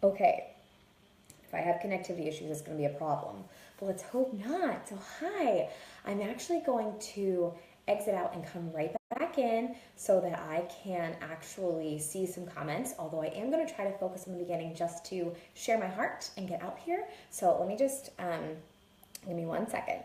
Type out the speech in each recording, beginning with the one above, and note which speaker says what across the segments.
Speaker 1: Okay, if I have connectivity issues, it's going to be a problem. But let's hope not. So, hi, I'm actually going to exit out and come right back in so that I can actually see some comments. Although I am going to try to focus in the beginning just to share my heart and get out here. So, let me just give me 1 second.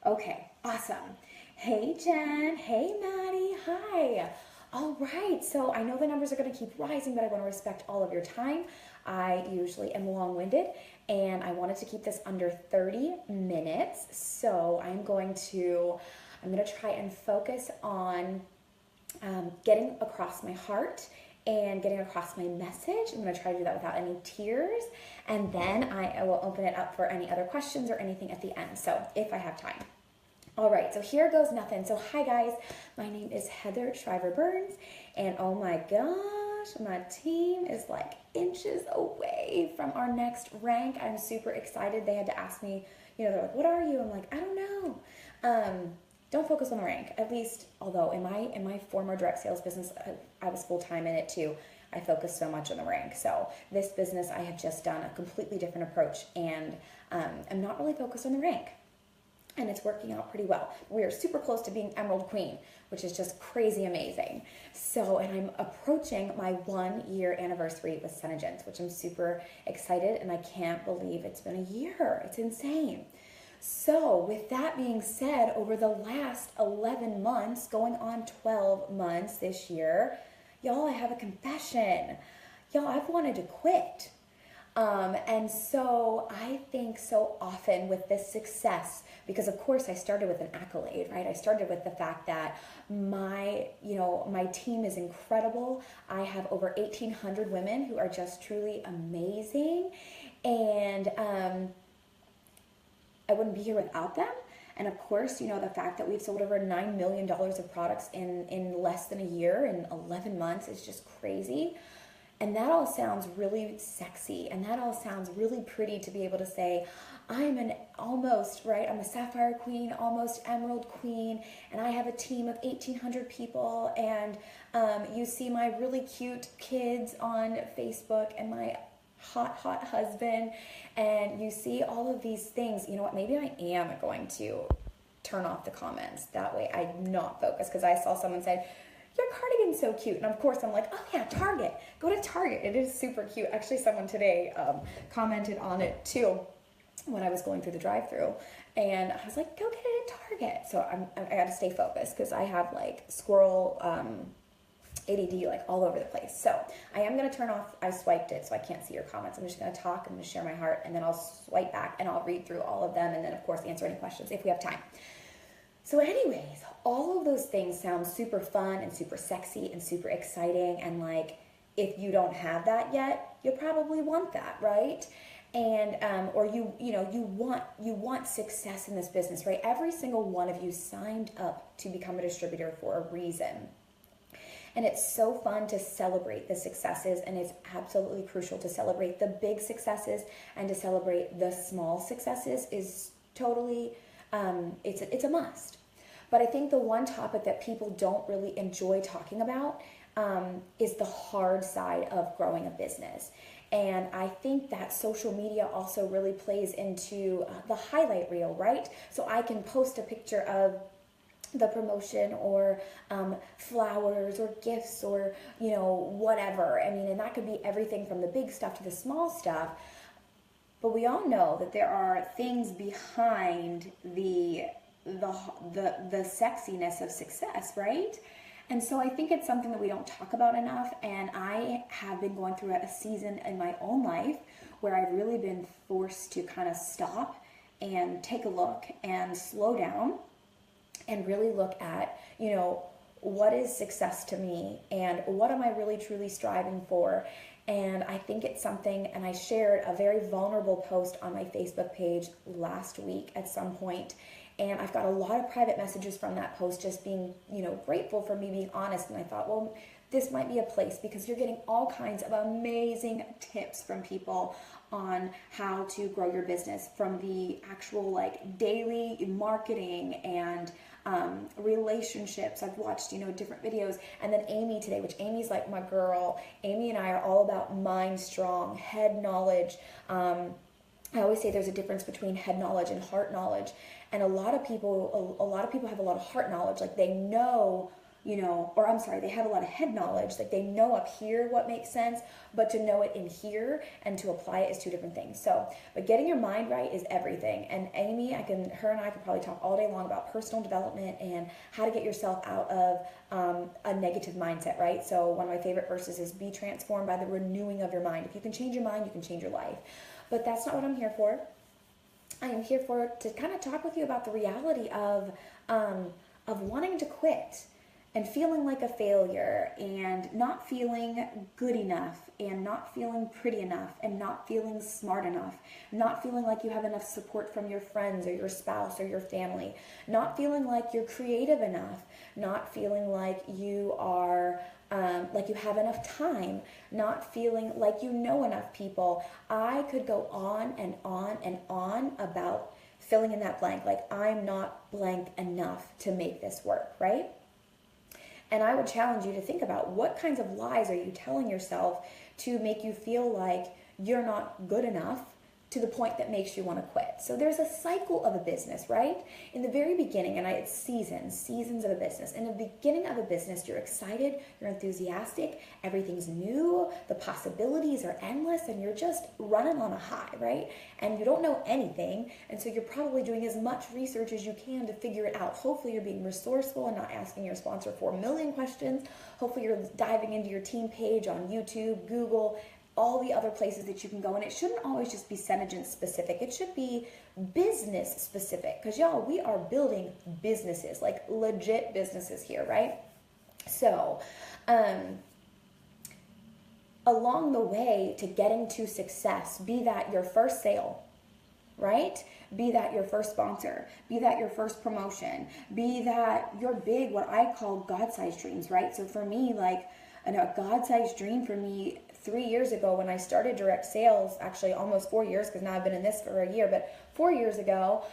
Speaker 1: Okay, awesome. Hey Jen, hey Maddie, hi. All right, so I know the numbers are going to keep rising, but I want to respect all of your time. I usually am long winded and I wanted to keep this under 30 minutes. So I'm going to try and focus on getting across my heart and getting across my message. I'm going to try to do that without any tears. And then I will open it up for any other questions or anything at the end. So if I have time. All right, so here goes nothing. So hi guys, my name is Heather Shriver Burns, and oh my gosh, my team is like inches away from our next rank. I'm super excited. They had to ask me, they're like, "What are you?" I'm like, "I don't know." Don't focus on the rank. At least, although in my former direct sales business, I was full time in it too. I focused so much on the rank. So this business, I have just done a completely different approach, and I'm not really focused on the rank, and it's working out pretty well. We are super close to being Emerald Queen, which is just crazy amazing. So, and I'm approaching my 1 year anniversary with Senegence, which I'm super excited, and I can't believe it's been a year. It's insane. So, with that being said, over the last 11 months, going on 12 months this year, y'all, I have a confession. Y'all, I've wanted to quit. And so I think so often with this success, because of course I started with an accolade, right? I started with the fact that my team is incredible. I have over 1,800 women who are just truly amazing. And I wouldn't be here without them. And of course, the fact that we've sold over $9 million of products in less than a year, in 11 months, is just crazy. And that all sounds really sexy, and that all sounds really pretty to be able to say, I'm I'm a Sapphire Queen, almost Emerald Queen, and I have a team of 1,800 people, and you see my really cute kids on Facebook, and my hot, hot husband, and you see all of these things. You know what, maybe I am going to turn off the comments. That way I'm not focused, because I saw someone say, "Your cardigan's so cute." And of course I'm like, "Oh yeah, Target. Go to Target. It is super cute." Actually, someone today commented on it too when I was going through the drive-through. And I was like, "Go get it at Target." So I got to stay focused because I have like squirrel ADD like all over the place. So I am going to turn off, I swiped it so I can't see your comments. I'm just going to talk, I'm going to share my heart, and then I'll swipe back and I'll read through all of them, and then of course answer any questions if we have time. So anyways, all of those things sound super fun and super sexy and super exciting, and like if you don't have that yet, you probably want that, right? And or you want success in this business, right? Every single one of you signed up to become a distributor for a reason. And it's so fun to celebrate the successes, and it's absolutely crucial to celebrate the big successes, and to celebrate the small successes is totally, it's a must. But I think the one topic that people don't really enjoy talking about is the hard side of growing a business. And I think that social media also really plays into the highlight reel, right? So I can post a picture of the promotion, or flowers or gifts, or whatever. I mean, and that could be everything from the big stuff to the small stuff. But we all know that there are things behind the sexiness of success, right? And so I think it's something that we don't talk about enough. And I have been going through a season in my own life where I've really been forced to kind of stop and take a look and slow down and really look at, what is success to me, and what am I really truly striving for. And I think it's something, and I shared a very vulnerable post on my Facebook page last week at some point, and I've got a lot of private messages from that post just being, grateful for me being honest. And I thought, well, this might be a place, because you're getting all kinds of amazing tips from people on how to grow your business, from the actual like daily marketing and relationships. I've watched, different videos. And then Amy today, which Amy's like my girl. Amy and I are all about mind strong, head knowledge. I always say there's a difference between head knowledge and heart knowledge. And a lot of people have a lot of heart knowledge. Like they know, they have a lot of head knowledge. Like they know up here what makes sense, but to know it in here and to apply it is two different things. So, but getting your mind right is everything. And Amy, her and I could probably talk all day long about personal development and how to get yourself out of a negative mindset, right? So one of my favorite verses is, be transformed by the renewing of your mind. If you can change your mind, you can change your life. But that's not what I'm here for. I am here to kind of talk with you about the reality of wanting to quit and feeling like a failure and not feeling good enough and not feeling pretty enough and not feeling smart enough, not feeling like you have enough support from your friends or your spouse or your family, not feeling like you're creative enough, not feeling like you are like you have enough time, not feeling like you know enough people. I could go on and on and on about filling in that blank. Like I'm not blank enough to make this work, right? And I would challenge you to think about what kinds of lies are you telling yourself to make you feel like you're not good enough to the point that makes you want to quit. So there's a cycle of a business, right? In the very beginning, and it's seasons of a business. In the beginning of a business, you're excited, you're enthusiastic, everything's new, the possibilities are endless, and you're just running on a high, right? And you don't know anything, and so you're probably doing as much research as you can to figure it out. Hopefully you're being resourceful and not asking your sponsor 4 million questions. Hopefully you're diving into your team page on YouTube, Google, all the other places that you can go. And it shouldn't always just be Senegent specific. It should be business specific. Because y'all, we are building businesses, like legit businesses here, right? So, along the way to getting to success, be that your first sale, right? Be that your first sponsor, be that your first promotion, be that your big, what I call God-sized dreams, right? So for me, like, a God-sized dream for me 3 years ago when I started direct sales, actually almost 4 years, because now I've been in this for a year, but 4 years ago,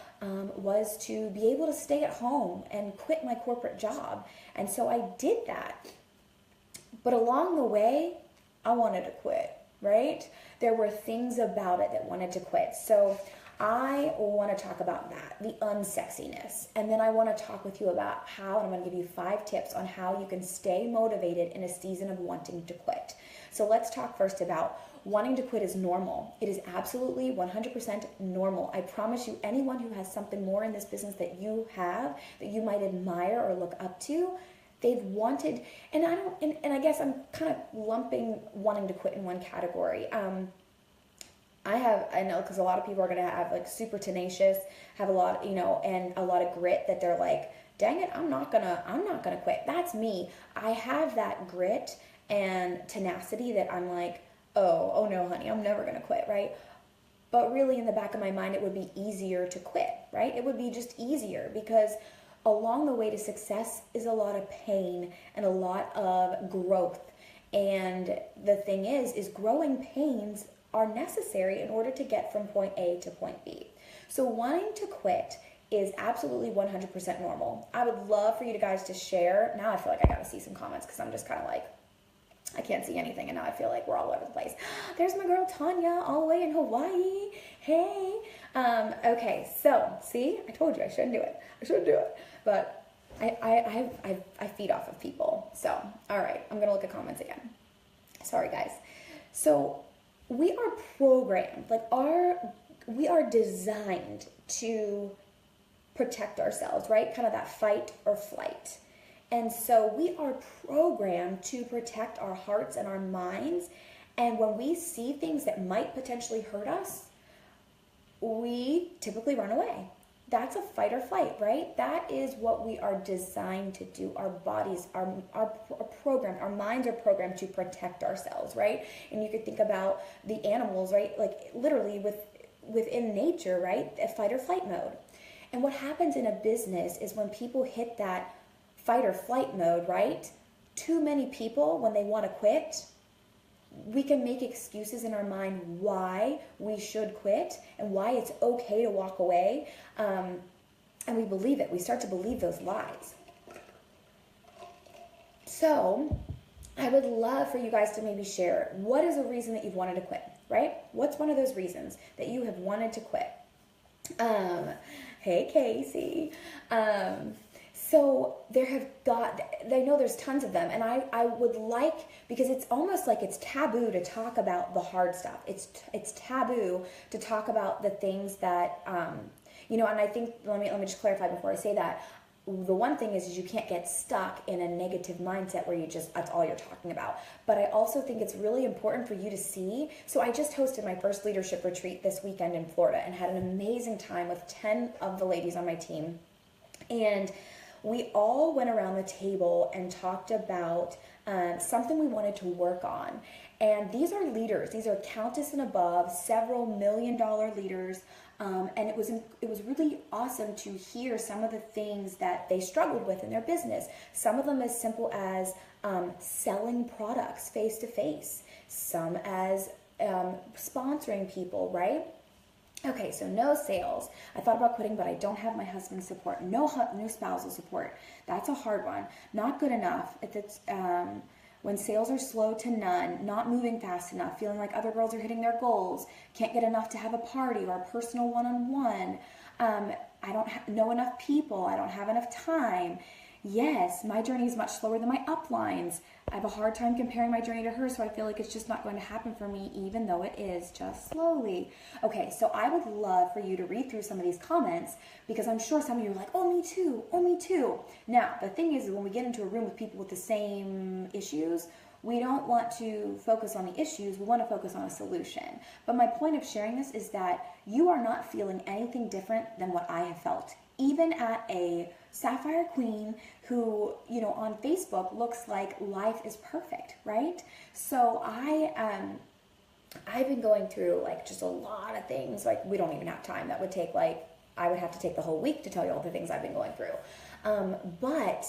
Speaker 1: was to be able to stay at home and quit my corporate job. And so I did that. But along the way, I wanted to quit, right? There were things about it that wanted to quit. So I want to talk about that, the unsexiness. And then I want to talk with you about how, and I'm going to give you 5 tips on how you can stay motivated in a season of wanting to quit. So let's talk first about wanting to quit is normal. It is absolutely 100% normal. I promise you, anyone who has something more in this business that you have, that you might admire or look up to, they've wanted, and I guess I'm kind of lumping wanting to quit in one category. I know, because a lot of people are going to have like super tenacious, have a lot, and a lot of grit that they're like, dang it, I'm not gonna quit. That's me. I have that grit and tenacity that I'm like, oh no, honey, I'm never gonna quit, right? But really in the back of my mind, it would be easier to quit, right? It would be just easier, because along the way to success is a lot of pain and a lot of growth. And the thing is growing pains are necessary in order to get from point A to point B. So wanting to quit is absolutely 100% normal. I would love for you guys to share. Now I feel like I gotta see some comments, because I'm just kind of like, I can't see anything, and now I feel like we're all over the place. There's my girl Tanya, all the way in Hawaii. Hey. Okay, so see, I told you I shouldn't do it. But I feed off of people. So, all right, I'm gonna look at comments again. Sorry, guys. So we are programmed, we are designed to protect ourselves, right? Kind of that fight or flight. And so we are programmed to protect our hearts and our minds. And when we see things that might potentially hurt us, we typically run away. That's a fight or flight, right? That is what we are designed to do. Our bodies are programmed, our minds are programmed to protect ourselves, right? And you could think about the animals, right? Like literally within nature, right? A fight or flight mode. And what happens in a business is when people hit that fight or flight mode, right? Too many people, when they want to quit, we can make excuses in our mind why we should quit and why it's okay to walk away. And And we believe it. We start to believe those lies. So I would love for you guys to maybe share, what is a reason that you've wanted to quit, right? What's one of those reasons that you have wanted to quit? Hey, Casey. So I know there's tons of them, and I would like, because it's almost like it's taboo to talk about the hard stuff. It's taboo to talk about the things that, and I think, let me just clarify before I say that. The one thing is you can't get stuck in a negative mindset where that's all you're talking about. But I also think it's really important for you to see. So I just hosted my first leadership retreat this weekend in Florida and had an amazing time with 10 of the ladies on my team. And we all went around the table and talked about something we wanted to work on. And these are leaders. These are countess and above, several $million leaders. And it was really awesome to hear some of the things that they struggled with in their business. Some of them as simple as selling products face to face. Some as sponsoring people, right? Okay, so no sales. I thought about quitting, but I don't have my husband's support. No spousal support. That's a hard one. Not good enough. When sales are slow to none, not moving fast enough, feeling like other girls are hitting their goals, can't get enough to have a party or a personal one-on-one. I don't know enough people. I don't have enough time. Yes, my journey is much slower than my uplines. I have a hard time comparing my journey to hers, so I feel like it's just not going to happen for me, even though it is, just slowly. Okay, so I would love for you to read through some of these comments, because I'm sure some of you are like, oh, me too, oh, me too. Now, the thing is, when we get into a room with people with the same issues, we don't want to focus on the issues, we want to focus on a solution. But my point of sharing this is that you are not feeling anything different than what I have felt. Even at a Sapphire Queen who, on Facebook looks like life is perfect, right? So I've been going through just a lot of things. We don't even have time. That would take I would have to take the whole week to tell you all the things I've been going through. But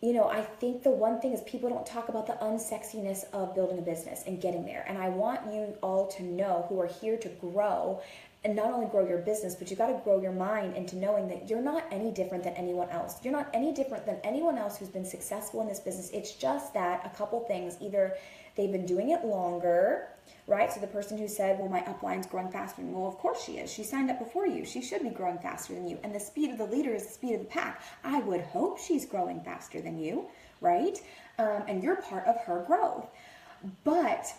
Speaker 1: I think the one thing is people don't talk about the unsexiness of building a business and getting there. And I want you all to know, who are here to grow, and not only grow your business, but you got to grow your mind into knowing that you're not any different than anyone else. You're not any different than anyone else who's been successful in this business. It's just that a couple things, either they've been doing it longer, right? So the person who said, well, my upline's growing faster. Well, of course she is. She signed up before you. She should be growing faster than you. And the speed of the leader is the speed of the pack. I would hope she's growing faster than you, right? And you're part of her growth. But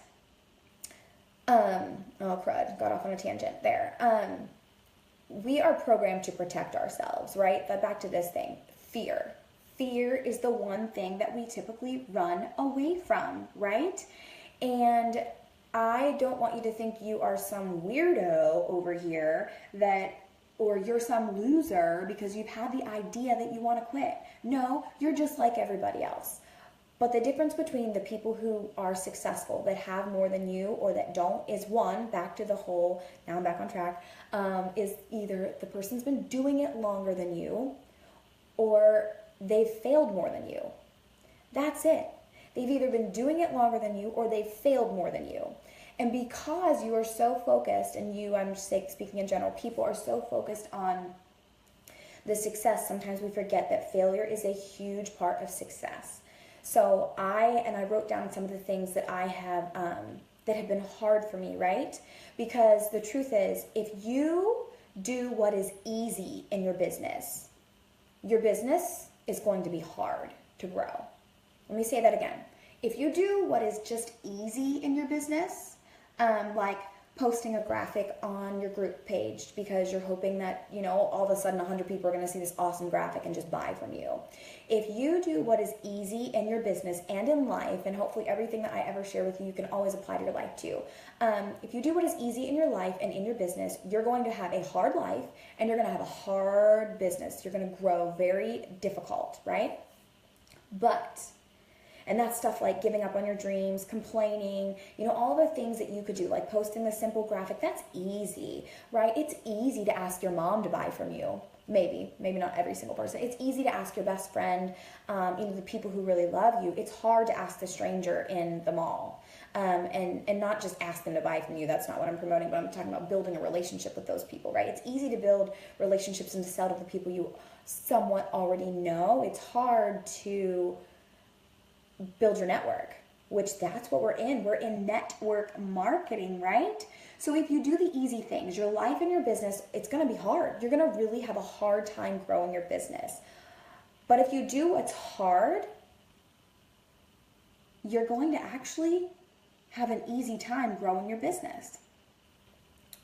Speaker 1: oh crud, got off on a tangent there. We are programmed to protect ourselves, right? But back to this thing, fear. Fear is the one thing that we typically run away from, right? And I don't want you to think you are some weirdo over here or you're some loser because you've had the idea that you want to quit. No, you're just like everybody else. But the difference between the people who are successful, that have more than you or that don't, is one, back to the whole, now I'm back on track, is either the person's been doing it longer than you or they've failed more than you. That's it. They've either been doing it longer than you or they've failed more than you. And because you are so focused, and I'm just speaking in general, people are so focused on the success, sometimes we forget that failure is a huge part of success. So I wrote down some of the things that I have that have been hard for me, right? Because the truth is, if you do what is easy in your business is going to be hard to grow. Let me say that again. If you do what is just easy in your business, like posting a graphic on your group page because you're hoping that, all of a sudden 100 people are going to see this awesome graphic and just buy from you. If you do what is easy in your business and in life, and hopefully everything that I ever share with you, you can always apply to your life too. If you do what is easy in your life and in your business, you're going to have a hard life and you're going to have a hard business. You're going to grow very difficult, right? And that's stuff like giving up on your dreams, complaining, all the things that you could do, like posting the simple graphic. That's easy, right? It's easy to ask your mom to buy from you. maybe not every single person. It's easy to ask your best friend, the people who really love you. It's hard to ask the stranger in the mall. And not just ask them to buy from you. That's not what I'm promoting, but I'm talking about building a relationship with those people, right? It's easy to build relationships and to sell to the people you somewhat already know. It's hard to build your network, which that's what we're in. We're in network marketing, right? So if you do the easy things, your life and your business, it's going to be hard. You're going to really have a hard time growing your business. But if you do what's hard, you're going to actually have an easy time growing your business.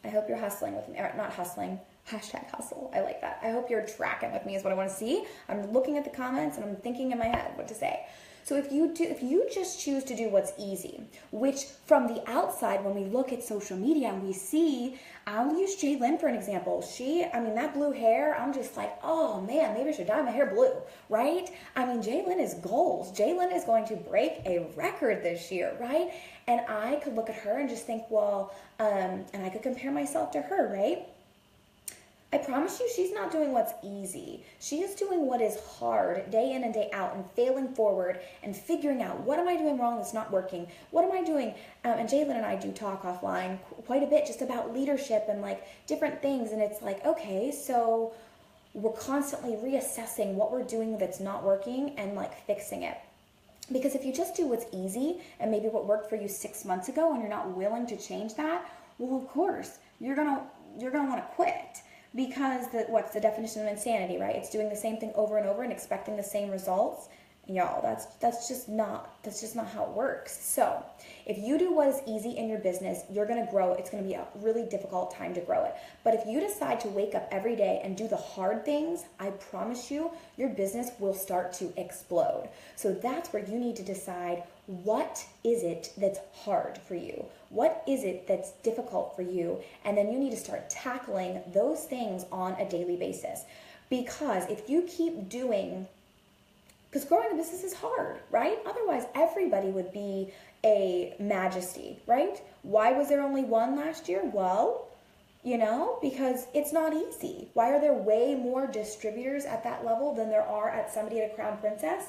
Speaker 1: I hope you're hustling with me, or not hustling, #hustle. I like that. I hope you're tracking with me is what I want to see. I'm looking at the comments and I'm thinking in my head what to say. So if you just choose to do what's easy, which from the outside, when we look at social media and we see, I'll use Jaylyn for an example. That blue hair, I'm just like, oh man, maybe I should dye my hair blue, right? Jaylyn is goals. Jaylyn is going to break a record this year, right? And I could look at her and just think, well, and I could compare myself to her, right? I promise you she's not doing what's easy. She is doing what is hard day in and day out and failing forward and figuring out, what am I doing wrong that's not working? What am I doing? And Jaylyn and I do talk offline quite a bit just about leadership and like different things. And it's like, okay, so we're constantly reassessing what we're doing that's not working and like fixing it. Because if you just do what's easy and maybe what worked for you 6 months ago and you're not willing to change that, well, of course, you're gonna want to quit. Because what's the definition of insanity, right? It's doing the same thing over and over and expecting the same results. Y'all, that's just not how it works. So if you do what is easy in your business, you're going to grow. It's going to be a really difficult time to grow it. But if you decide to wake up every day and do the hard things, I promise you, your business will start to explode. So that's where you need to decide, what is it that's hard for you? What is it that's difficult for you? And then you need to start tackling those things on a daily basis. Because if you keep doing, because growing a business is hard, right? Otherwise, everybody would be a majesty, right? Why was there only one last year? Well, because it's not easy. Why are there way more distributors at that level than there are at somebody at a Crown Princess?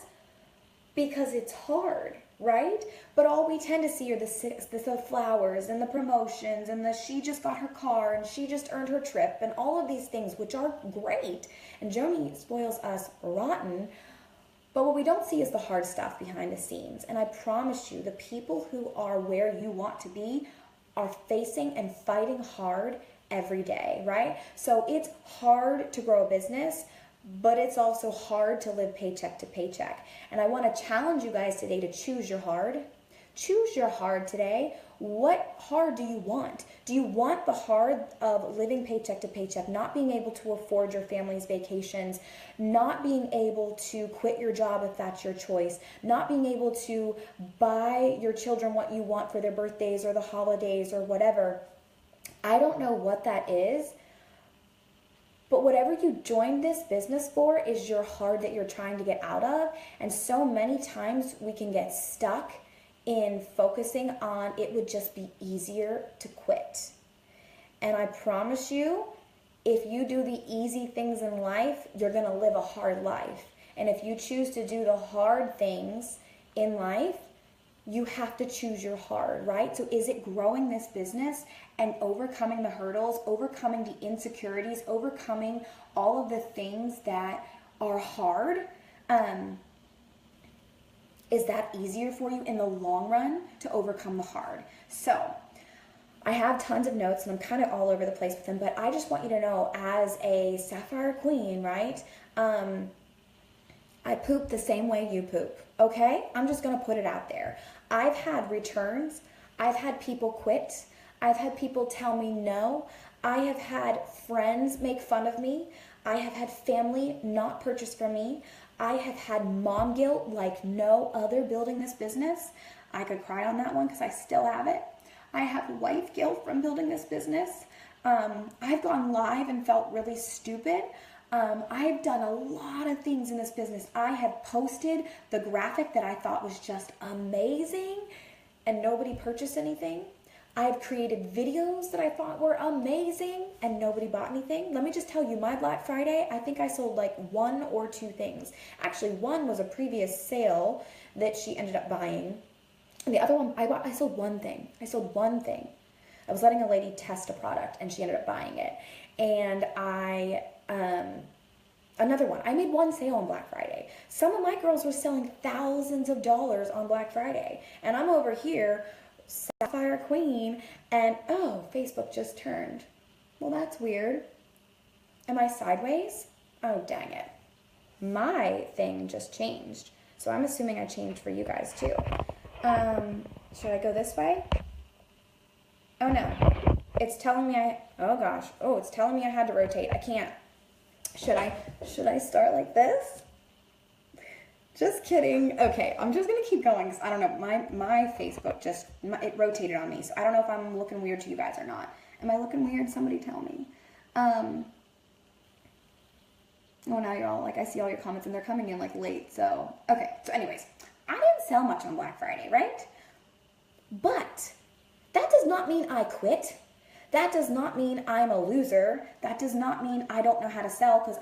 Speaker 1: Because it's hard, right? But all we tend to see are the flowers and the promotions and she just got her car and she just earned her trip and all of these things, which are great. And Joni spoils us rotten. But what we don't see is the hard stuff behind the scenes. And I promise you, the people who are where you want to be are facing and fighting hard every day, right? So it's hard to grow a business, but it's also hard to live paycheck to paycheck. And I want to challenge you guys today to choose your hard. Choose your hard today. What hard do you want? Do you want the hard of living paycheck to paycheck, not being able to afford your family's vacations, not being able to quit your job if that's your choice, not being able to buy your children what you want for their birthdays or the holidays or whatever? I don't know what that is, but whatever you joined this business for is your hard that you're trying to get out of. And so many times we can get stuck in focusing on it would just be easier to quit. And I promise you, if you do the easy things in life, you're going to live a hard life. And if you choose to do the hard things in life, you have to choose your hard, right? So is it growing this business and overcoming the hurdles, overcoming the insecurities, overcoming all of the things that are hard? Is that easier for you in the long run to overcome the hard? So I have tons of notes and I'm kind of all over the place with them, but I just want you to know, as a Sapphire Queen, right? I poop the same way you poop, okay? I'm just going to put it out there. I've had returns. I've had people quit. I've had people tell me no. I have had friends make fun of me. I have had family not purchase from me. I have had mom guilt like no other building this business. I could cry on that one because I still have it. I have wife guilt from building this business. I've gone live and felt really stupid. I've done a lot of things in this business. I have posted the graphic that I thought was just amazing and nobody purchased anything. I've created videos that I thought were amazing and nobody bought anything. Let me just tell you, my Black Friday, I think I sold like 1 or 2 things. Actually, one was a previous sale that she ended up buying. And the other one, I sold one thing. I sold one thing. I was letting a lady test a product and she ended up buying it. And another one, I made one sale on Black Friday. Some of my girls were selling thousands of dollars on Black Friday. And I'm over here, Sapphire Queen, and oh, Facebook just turned. Well, that's weird. Am I sideways? Oh, dang it. My thing just changed. So I'm assuming I changed for you guys too. Should I go this way? Oh no. It's telling me it's telling me I had to rotate. I can't. Should I start like this? Just kidding. Okay, I'm just gonna keep going because I don't know. My Facebook it rotated on me, so I don't know if I'm looking weird to you guys or not. Am I looking weird? Somebody tell me. Oh, now you're all like, I see all your comments and they're coming in like late. So okay. So anyways, I didn't sell much on Black Friday, right? But that does not mean I quit. That does not mean I'm a loser. That does not mean I don't know how to sell, because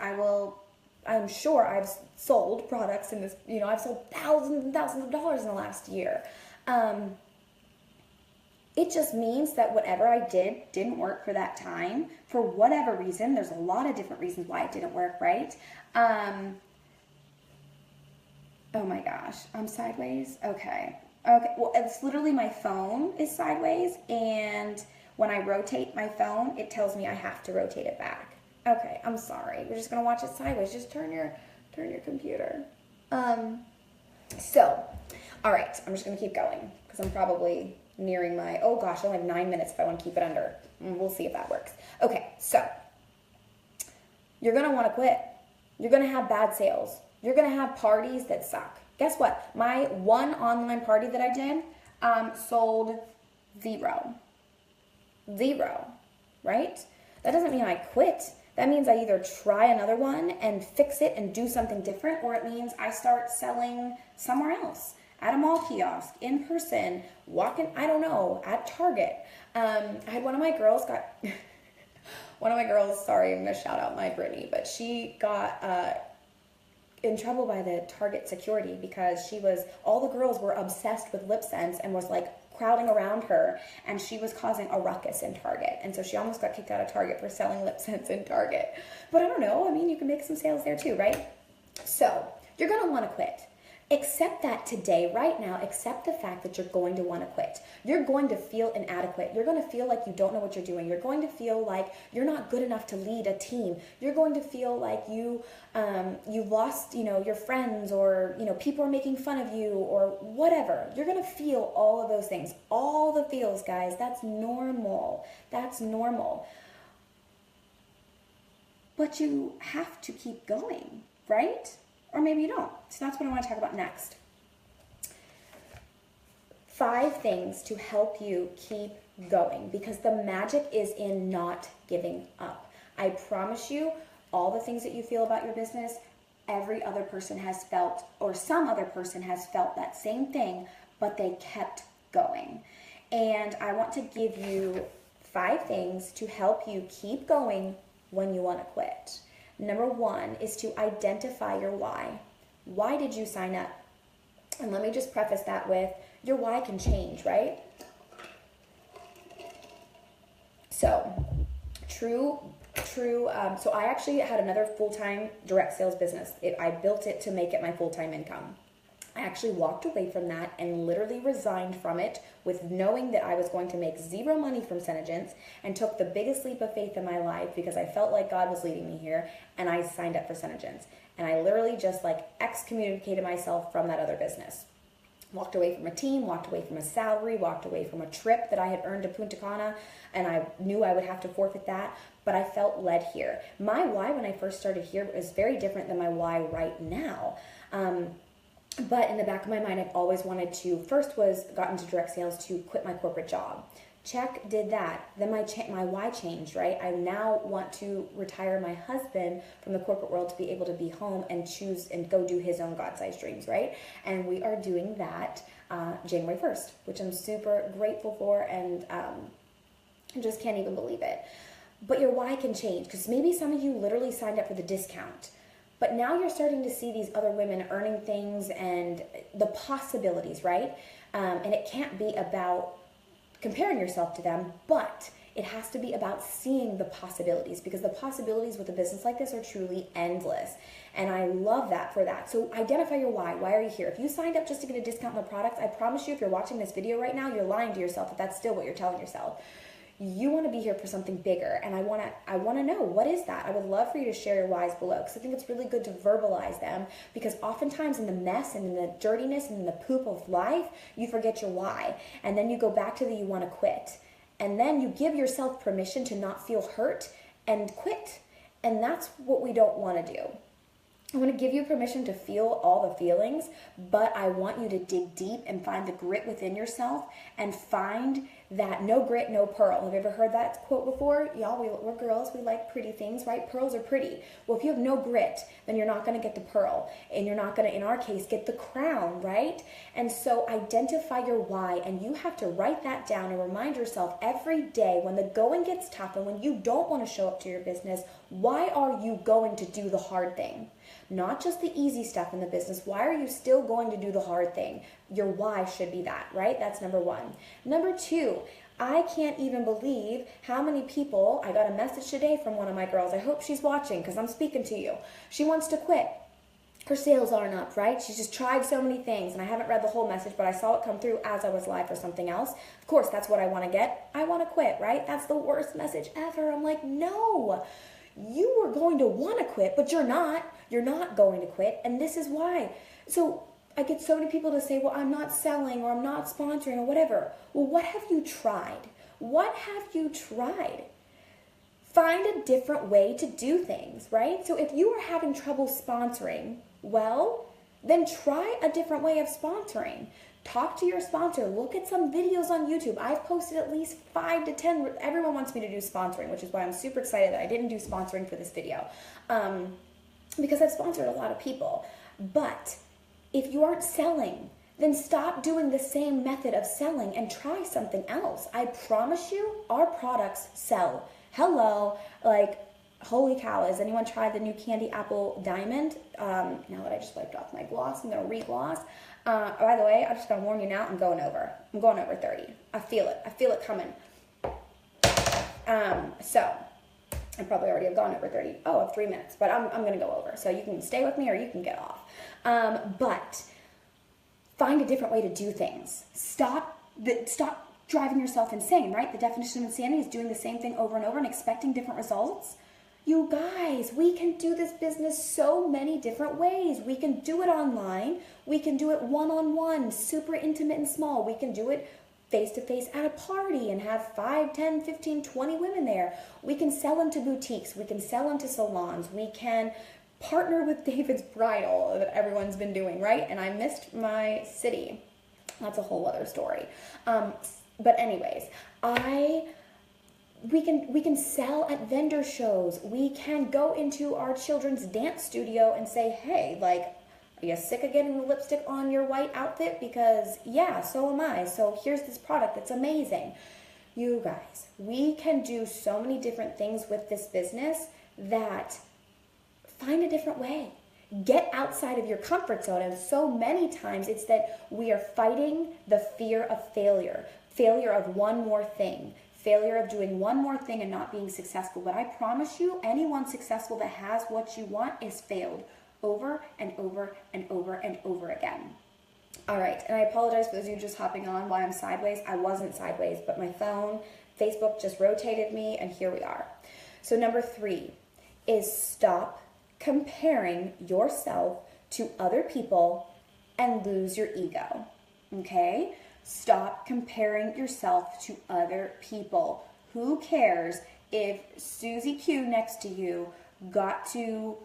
Speaker 1: I'm sure I've sold products in this, I've sold thousands and thousands of dollars in the last year. It just means that whatever I didn't work for that time, for whatever reason. There's a lot of different reasons why it didn't work, right? Oh my gosh, I'm sideways? Okay, well, it's literally my phone is sideways, and when I rotate my phone, it tells me I have to rotate it back. Okay, I'm sorry. We're just gonna watch it sideways. Just turn your computer. So, all right, I'm just gonna keep going because I'm probably nearing my, oh gosh, I only have 9 minutes if I want to keep it under. We'll see if that works. Okay, so you're gonna want to quit. You're gonna have bad sales. You're gonna have parties that suck. Guess what? My one online party that I did sold zero, right? That doesn't mean I quit. That means I either try another one and fix it and do something different, or it means I start selling somewhere else, at a mall kiosk, in person, walking, I don't know, at Target. I had one of my girls, sorry, I'm going to shout out my Brittany, but she got in trouble by the Target security because all the girls were obsessed with lip scents and was like crowding around her, and she was causing a ruckus in Target, and so she almost got kicked out of Target for selling lip scents in Target. But I don't know, I mean, you can make some sales there too, right? So you're gonna want to quit. Accept that today, right now. Accept the fact that you're going to want to quit. You're going to feel inadequate. You're going to feel like you don't know what you're doing. You're going to feel like you're not good enough to lead a team. You're going to feel like you've lost, your friends, or, people are making fun of you, or whatever. You're going to feel all of those things. All the feels, guys. That's normal. That's normal. But you have to keep going, right? Or maybe you don't. So that's what I want to talk about next. 5 things to help you keep going, because the magic is in not giving up. I promise you, all the things that you feel about your business, every other person has felt, or some other person has felt that same thing, but they kept going. And I want to give you 5 things to help you keep going when you want to quit. Number 1 is to identify your why. Why did you sign up? And let me just preface that with, your why can change, right? So, so I actually had another full-time direct sales business. I built it to make it my full-time income. I actually walked away from that and literally resigned from it with knowing that I was going to make 0 money from Senegence, and took the biggest leap of faith in my life because I felt like God was leading me here, and I signed up for Senegence. And I literally just excommunicated myself from that other business. Walked away from a team, walked away from a salary, walked away from a trip that I had earned to Punta Cana, and I knew I would have to forfeit that, but I felt led here. My why when I first started here is very different than my why right now. But in the back of my mind, I've always wanted to, first was got into direct sales to quit my corporate job, Check, did that. Then my why changed, right? I now want to retire my husband from the corporate world to be able to be home and choose and go do his own God-sized dreams, right? And we are doing that January 1st, which I'm super grateful for, and I just can't even believe it. But your why can change, because maybe some of you literally signed up for the discount, but now you're starting to see these other women earning things and the possibilities, right? And it can't be about comparing yourself to them, but it has to be about seeing the possibilities, because the possibilities with a business like this are truly endless. And I love that for that. So identify your why. Why are you here? If you signed up just to get a discount on the products, I promise you, if you're watching this video right now, you're lying to yourself if that's still what you're telling yourself. You want to be here for something bigger, and I want to know, what is that? I would love for you to share your whys below, because I think it's really good to verbalize them, because oftentimes in the mess and in the dirtiness and in the poop of life, you forget your why, and then you go back to the you want to quit, and then you give yourself permission to not feel hurt and quit, and that's what we don't want to do. I want to give you permission to feel all the feelings, but I want you to dig deep and find the grit within yourself and find that no grit, no pearl. Have you ever heard that quote before? Y'all, we're girls, we like pretty things, right? Pearls are pretty. Well, if you have no grit, then you're not going to get the pearl, and you're not going to, in our case, get the crown, right? And so identify your why, and you have to write that down and remind yourself every day when the going gets tough and when you don't want to show up to your business, why are you going to do the hard thing? Not just the easy stuff in the business. Why are you still going to do the hard thing? Your why should be that, right? That's number one. Number two, I can't even believe how many people, I got a message today from one of my girls. I hope she's watching, because I'm speaking to you. She wants to quit. Her sales aren't up, right? She's just tried so many things, and I haven't read the whole message, but I saw it come through as I was live for something else. Of course, that's what I want to get. I want to quit, right? That's the worst message ever. I'm like, no. You are going to want to quit, but you're not. You're not going to quit, and this is why. So I get so many people to say, well, I'm not selling, or I'm not sponsoring, or whatever. Well, what have you tried? What have you tried? Find a different way to do things, right? So if you are having trouble sponsoring, well, then try a different way of sponsoring. Talk to your sponsor. Look at some videos on YouTube. I've posted at least 5 to 10. Everyone wants me to do sponsoring, which is why I'm super excited that I didn't do sponsoring for this video, because I've sponsored a lot of people. But if you aren't selling, then stop doing the same method of selling and try something else. I promise you, our products sell. Hello, like, holy cow, has anyone tried the new Candy Apple Diamond? Now that I just wiped off my gloss, I'm going to re-gloss. By the way, I'm just going to warn you now, I'm going over 30. I feel it coming. So, I probably already have gone over 30. Oh, I have 3 minutes, but I'm going to go over. So you can stay with me or you can get off. But find a different way to do things. Stop driving yourself insane, right? The definition of insanity is doing the same thing over and over and expecting different results. You guys, we can do this business so many different ways. We can do it online. We can do it one-on-one, super intimate and small. We can do it face-to-face at a party and have 5, 10, 15, 20 women there. We can sell into boutiques. We can sell into salons. We can partner with David's Bridal that everyone's been doing, right? And I missed my city. That's a whole other story. But anyways, we can sell at vendor shows. We can go into our children's dance studio and say, hey, like, are you sick of getting the lipstick on your white outfit? Because, yeah, so am I. So here's this product that's amazing. You guys, we can do so many different things with this business that find a different way. Get outside of your comfort zone. And so many times it's that we are fighting the fear of failure. Failure of one more thing. Failure of doing one more thing and not being successful. But I promise you, anyone successful that has what you want is failed over and over and over and over again. All right, and I apologize for those of you just hopping on why I'm sideways. I wasn't sideways, but my phone, Facebook just rotated me, and here we are. So number 3 is stop comparing yourself to other people and lose your ego, okay? Stop comparing yourself to other people. Who cares if Susie Q next to you got to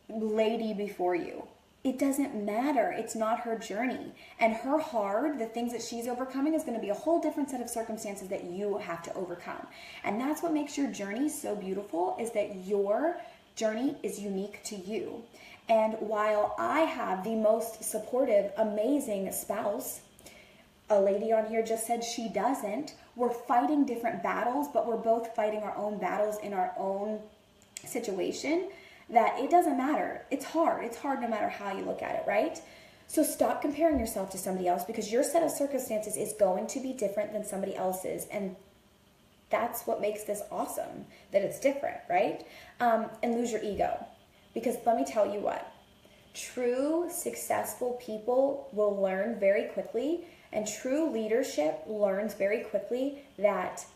Speaker 1: lady before you? It doesn't matter. It's not her journey. And her hard, the things that she's overcoming, is going to be a whole different set of circumstances that you have to overcome. And that's what makes your journey so beautiful, is that your journey is unique to you. And while I have the most supportive, amazing spouse, a lady on here just said she doesn't, we're fighting different battles, but we're both fighting our own battles in our own situation, that it doesn't matter. It's hard. It's hard no matter how you look at it, right? So stop comparing yourself to somebody else, because your set of circumstances is going to be different than somebody else's. And that's what makes this awesome, that it's different, right? And lose your ego. Because let me tell you what, true successful people will learn very quickly, and true leadership learns very quickly, that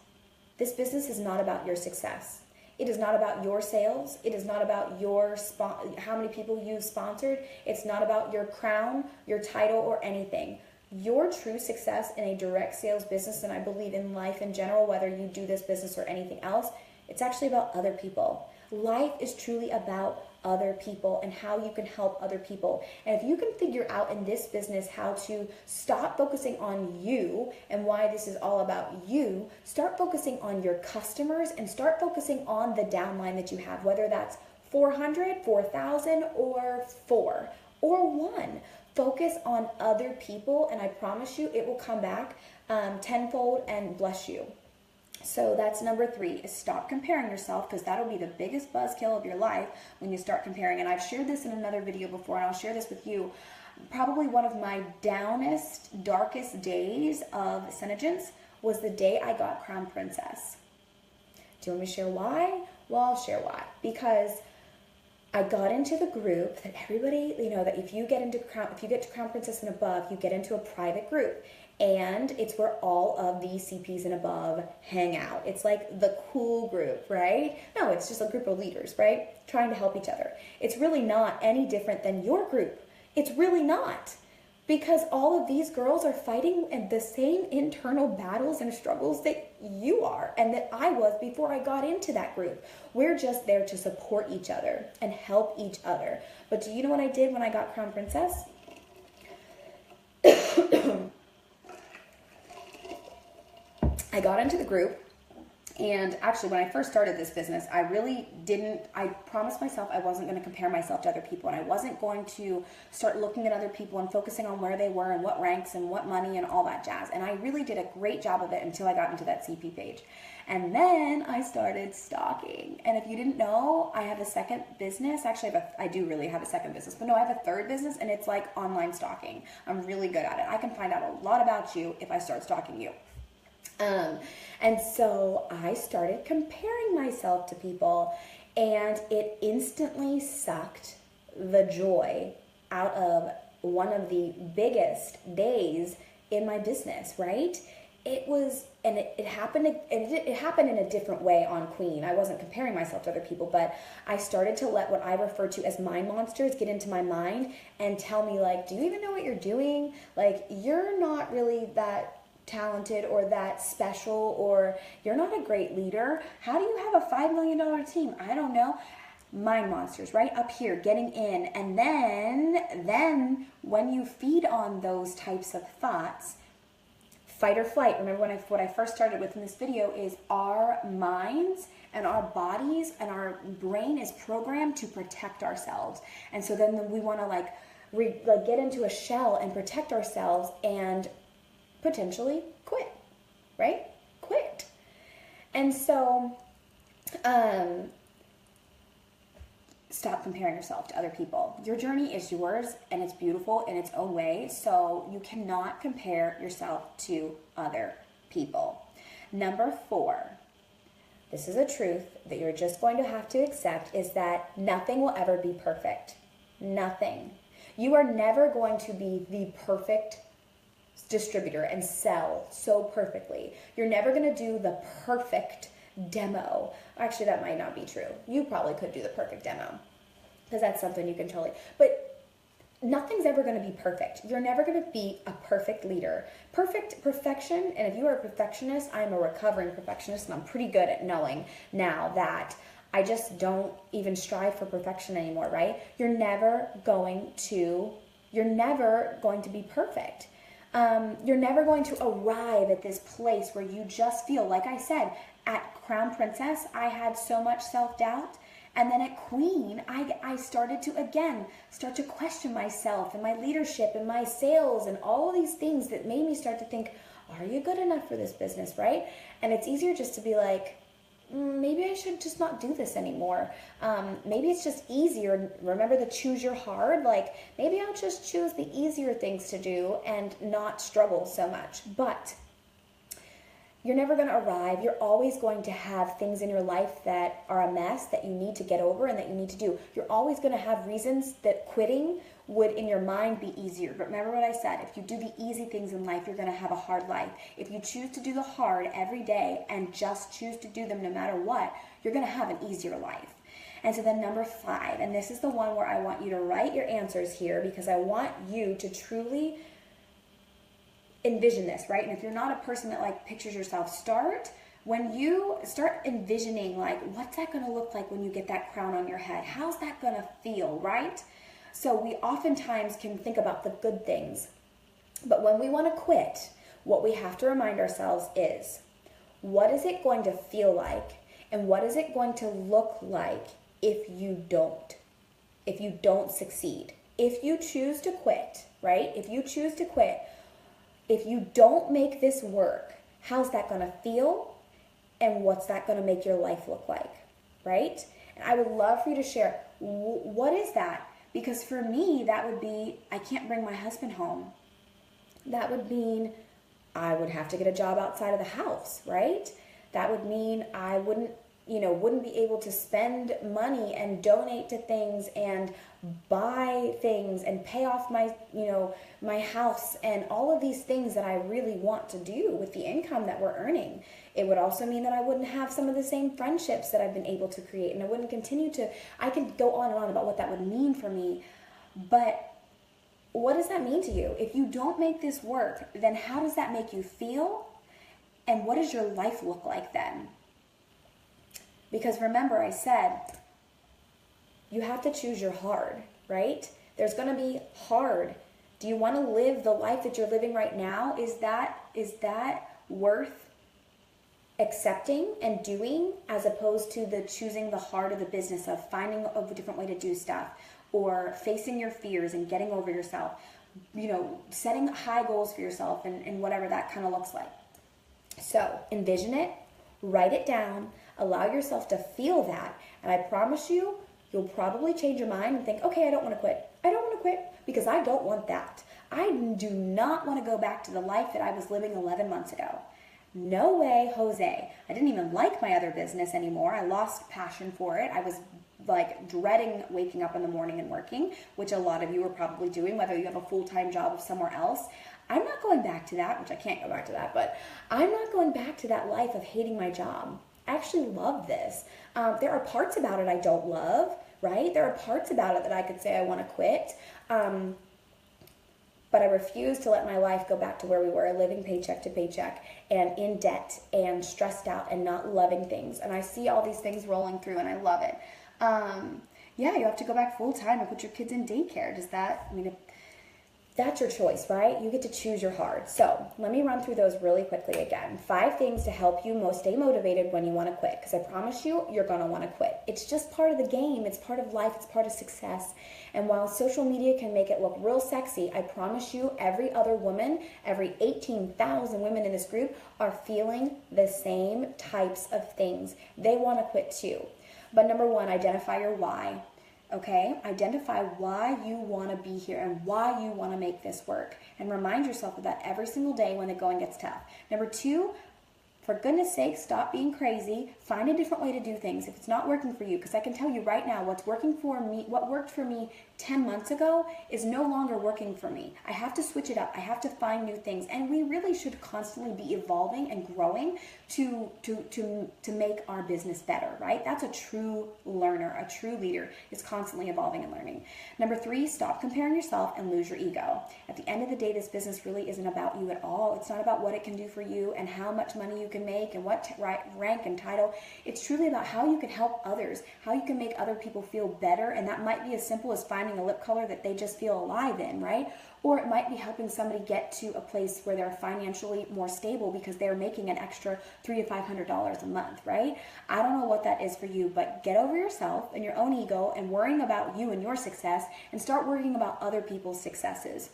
Speaker 1: this business is not about your success. It is not about your sales. It is not about your how many people you've sponsored. It's not about your crown, your title, or anything. Your true success in a direct sales business, and I believe in life in general, whether you do this business or anything else, it's actually about other people. Life is truly about other people and how you can help other people. And if you can figure out in this business how to stop focusing on you and why this is all about you, start focusing on your customers and start focusing on the downline that you have, whether that's 400, 4,000, or 4 or 1. Focus on other people, and I promise you it will come back tenfold and bless you. So that's number 3, is stop comparing yourself, because that'll be the biggest buzzkill of your life when you start comparing. And I've shared this in another video before, and I'll share this with you. Probably one of my downest, darkest days of Senegence was the day I got Crown Princess. Do you want me to share why? Well, I'll share why. Because I got into the group that everybody, that if you get to Crown Princess and above, you get into a private group. And it's where all of the CPs and above hang out. It's like the cool group, right? No, it's just a group of leaders, right? Trying to help each other. It's really not any different than your group. It's really not. Because all of these girls are fighting the same internal battles and struggles that you are and that I was before I got into that group. We're just there to support each other and help each other. But do you know what I did when I got Crown Princess? I got into the group, and actually when I first started this business, I promised myself I wasn't going to compare myself to other people, and I wasn't going to start looking at other people and focusing on where they were and what ranks and what money and all that jazz. And I really did a great job of it until I got into that CP page. And then I started stalking. And if you didn't know, I have a second business. Actually, I do really have a second business, but no, I have a third business, and it's like online stalking. I'm really good at it. I can find out a lot about you if I start stalking you. And so I started comparing myself to people, and it instantly sucked the joy out of one of the biggest days in my business, right? It was, and it happened in a different way on Queen. I wasn't comparing myself to other people, but I started to let what I refer to as mind monsters get into my mind and tell me, like, do you even know what you're doing? Like, you're not really that talented or that special, or you're not a great leader. How do you have a $5 million team? I don't know. Mind monsters right up here getting in. And then when you feed on those types of thoughts, fight or flight. Remember what I first started with in this video is our minds and our bodies and our brain is programmed to protect ourselves. And so then we want to get into a shell and protect ourselves and potentially quit, right? Quit. And so stop comparing yourself to other people. Your journey is yours, and it's beautiful in its own way, so you cannot compare yourself to other people. Number 4, this is a truth that you're just going to have to accept, is that nothing will ever be perfect. Nothing. You are never going to be the perfect distributor and sell so perfectly. You're never going to do the perfect demo. Actually, that might not be true. You probably could do the perfect demo because that's something you can totally, but nothing's ever going to be perfect. You're never going to be a perfect leader. Perfection, and if you are a perfectionist, I'm a recovering perfectionist, and I'm pretty good at knowing now that I just don't even strive for perfection anymore, right? You're never going to be perfect. You're never going to arrive at this place where you just feel, like I said, at Crown Princess, I had so much self-doubt. And then at Queen, I started to question myself and my leadership and my sales and all of these things that made me start to think, are you good enough for this business, right? And it's easier just to be like, maybe I should just not do this anymore. Maybe it's just easier. Remember the choose your hard? Like, maybe I'll just choose the easier things to do and not struggle so much. But you're never going to arrive. You're always going to have things in your life that are a mess that you need to get over and that you need to do. You're always going to have reasons that quitting would in your mind be easier. But remember what I said, if you do the easy things in life, you're going to have a hard life. If you choose to do the hard every day and just choose to do them no matter what, you're going to have an easier life. And so then number 5, and this is the one where I want you to write your answers here because I want you to truly envision this, right? And if you're not a person that like pictures yourself, when you start envisioning, like, what's that going to look like when you get that crown on your head? How's that going to feel, right? So we oftentimes can think about the good things, but when we want to quit, what we have to remind ourselves is, what is it going to feel like? And what is it going to look like if you don't succeed? If you choose to quit, right? If you choose to quit, if you don't make this work, how's that going to feel? And what's that going to make your life look like, right? And I would love for you to share, what is that? Because for me, that would be, I can't bring my husband home. That would mean I would have to get a job outside of the house, right? That would mean I wouldn't be able to spend money and donate to things and buy things and pay off my house and all of these things that I really want to do with the income that we're earning. It would also mean that I wouldn't have some of the same friendships that I've been able to create, and I wouldn't I could go on and on about what that would mean for me. But what does that mean to you? If you don't make this work, then how does that make you feel? And what does your life look like then? Because remember, I said, you have to choose your hard, right? There's going to be hard. Do you want to live the life that you're living right now? Is that worth accepting and doing, as opposed to the choosing the hard of the business of finding a different way to do stuff, or facing your fears and getting over yourself, setting high goals for yourself and whatever that kind of looks like. So envision it, write it down, allow yourself to feel that, and I promise you, you'll probably change your mind and think, okay, I don't want to quit. I don't want to quit because I don't want that. I do not want to go back to the life that I was living 11 months ago. No way, Jose. I didn't even like my other business anymore. I lost passion for it. I was like dreading waking up in the morning and working, which a lot of you are probably doing, whether you have a full-time job somewhere else. I'm not going back to that, which I can't go back to that, but I'm not going back to that life of hating my job. I actually love this. There are parts about it I don't love, right? There are parts about it that I could say I want to quit. But I refuse to let my life go back to where we were, living paycheck to paycheck and in debt and stressed out and not loving things. And I see all these things rolling through and I love it. You have to go back full time and put your kids in daycare. That's your choice, right? You get to choose your hard. So let me run through those really quickly again. 5 things to help you most stay motivated when you want to quit. Because I promise you, you're going to want to quit. It's just part of the game. It's part of life. It's part of success. And while social media can make it look real sexy, I promise you, every other woman, every 18,000 women in this group are feeling the same types of things. They want to quit too. But number 1, identify your why. Okay, identify why you want to be here and why you want to make this work. And remind yourself of that every single day when the going gets tough. Number 2, for goodness sake, stop being crazy. Find a different way to do things if it's not working for you. Because I can tell you right now, what worked for me 10 months ago is no longer working for me. I have to switch it up. I have to find new things. And we really should constantly be evolving and growing to make our business better, right? That's a true learner, a true leader is constantly evolving and learning. Number 3, stop comparing yourself and lose your ego. At the end of the day, this business really isn't about you at all. It's not about what it can do for you and how much money you can make and what rank and title. It's truly about how you can help others, how you can make other people feel better. And that might be as simple as finding a lip color that they just feel alive in, right? Or it might be helping somebody get to a place where they're financially more stable because they're making an extra $300 to $500 a month, right? I don't know what that is for you, but get over yourself and your own ego and worrying about you and your success, and start worrying about other people's successes.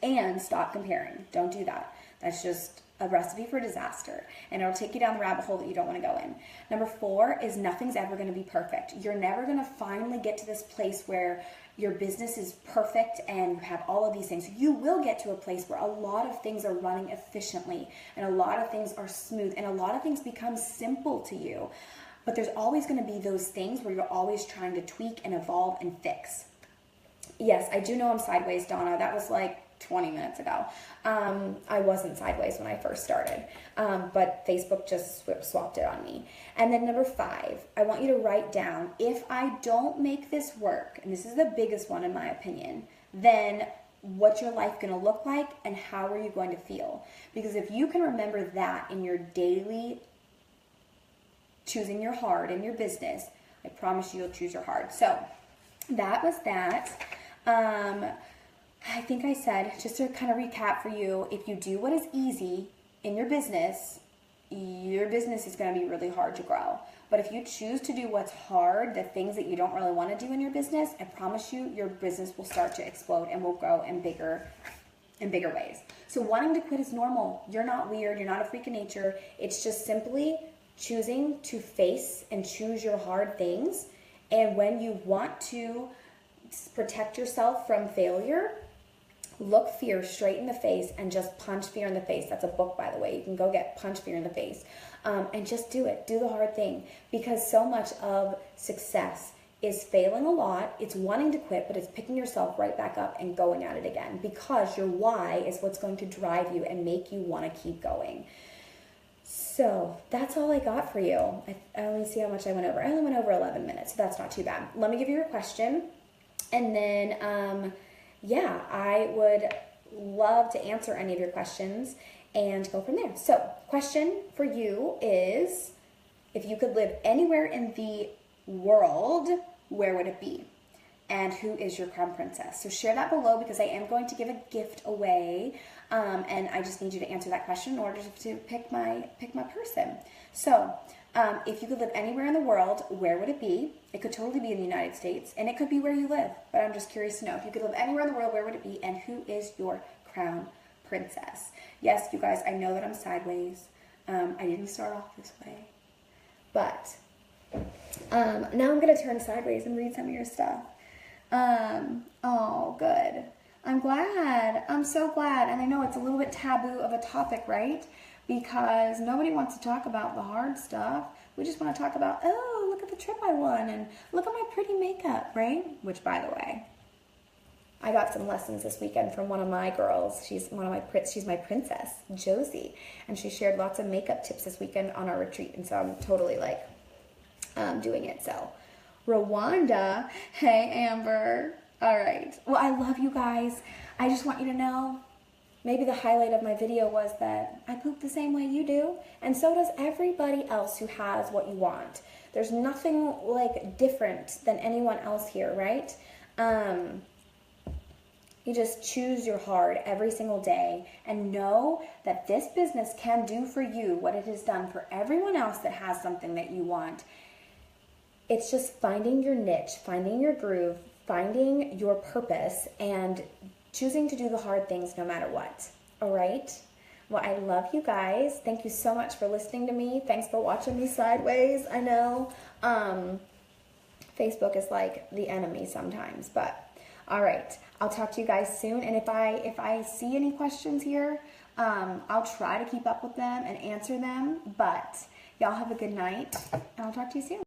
Speaker 1: And stop comparing. Don't do that. That's just a recipe for disaster, and it'll take you down the rabbit hole that you don't want to go in. Number 4 is nothing's ever going to be perfect. You're never going to finally get to this place where your business is perfect and you have all of these things. You will get to a place where a lot of things are running efficiently and a lot of things are smooth and a lot of things become simple to you. But there's always going to be those things where you're always trying to tweak and evolve and fix. Yes, I do know I'm sideways, Donna. That was like 20 minutes ago. I wasn't sideways when I first started, but Facebook just swapped it on me. And then number 5, I want you to write down, if I don't make this work, and this is the biggest one in my opinion, then what's your life going to look like and how are you going to feel? Because if you can remember that in your daily choosing your hard in your business, I promise you you'll choose your hard. So that was that. I think I said, just to kind of recap for you, if you do what is easy in your business is going to be really hard to grow. But if you choose to do what's hard, the things that you don't really want to do in your business, I promise you, your business will start to explode and will grow in bigger ways. So wanting to quit is normal. You're not weird. You're not a freak of nature. It's just simply choosing to face and choose your hard things. And when you want to protect yourself from failure, look fear straight in the face and just punch fear in the face. That's a book, by the way. You can go get Punch Fear in the Face. And just do it. Do the hard thing. Because so much of success is failing a lot. It's wanting to quit, but it's picking yourself right back up and going at it again. Because your why is what's going to drive you and make you want to keep going. So that's all I got for you. I only see how much I went over. I only went over 11 minutes, so that's not too bad. Let me give you your question. And then, yeah, I would love to answer any of your questions and go from there. So, question for you is, if you could live anywhere in the world, where would it be? And who is your crown princess? So share that below, because I am going to give a gift away, and I just need you to answer that question in order to pick my person. So, if you could live anywhere in the world, where would it be? It could totally be in the United States, and it could be where you live, but I'm just curious to know. If you could live anywhere in the world, where would it be, and who is your crown princess? Yes, you guys, I know that I'm sideways. I didn't start off this way, but now I'm going to turn sideways and read some of your stuff. Oh, good. I'm glad. I'm so glad. And I know it's a little bit taboo of a topic, right? Because nobody wants to talk about the hard stuff. We just want to talk about, oh, look at the trip I won, and look at my pretty makeup, right? Which, by the way, I got some lessons this weekend from one of my girls. She's my princess, Josie, and she shared lots of makeup tips this weekend on our retreat, and so I'm totally like doing it. So, Rwanda, hey Amber. All right. Well, I love you guys. I just want you to know, maybe the highlight of my video was that I poop the same way you do, and so does everybody else who has what you want. There's nothing like different than anyone else here, right? You just choose your hard every single day and know that this business can do for you what it has done for everyone else that has something that you want. It's just finding your niche, finding your groove, finding your purpose, and choosing to do the hard things no matter what. All right? Well, I love you guys. Thank you so much for listening to me. Thanks for watching me sideways. I know Facebook is like the enemy sometimes, but all right. I'll talk to you guys soon. And if I see any questions here, I'll try to keep up with them and answer them. But y'all have a good night, and I'll talk to you soon.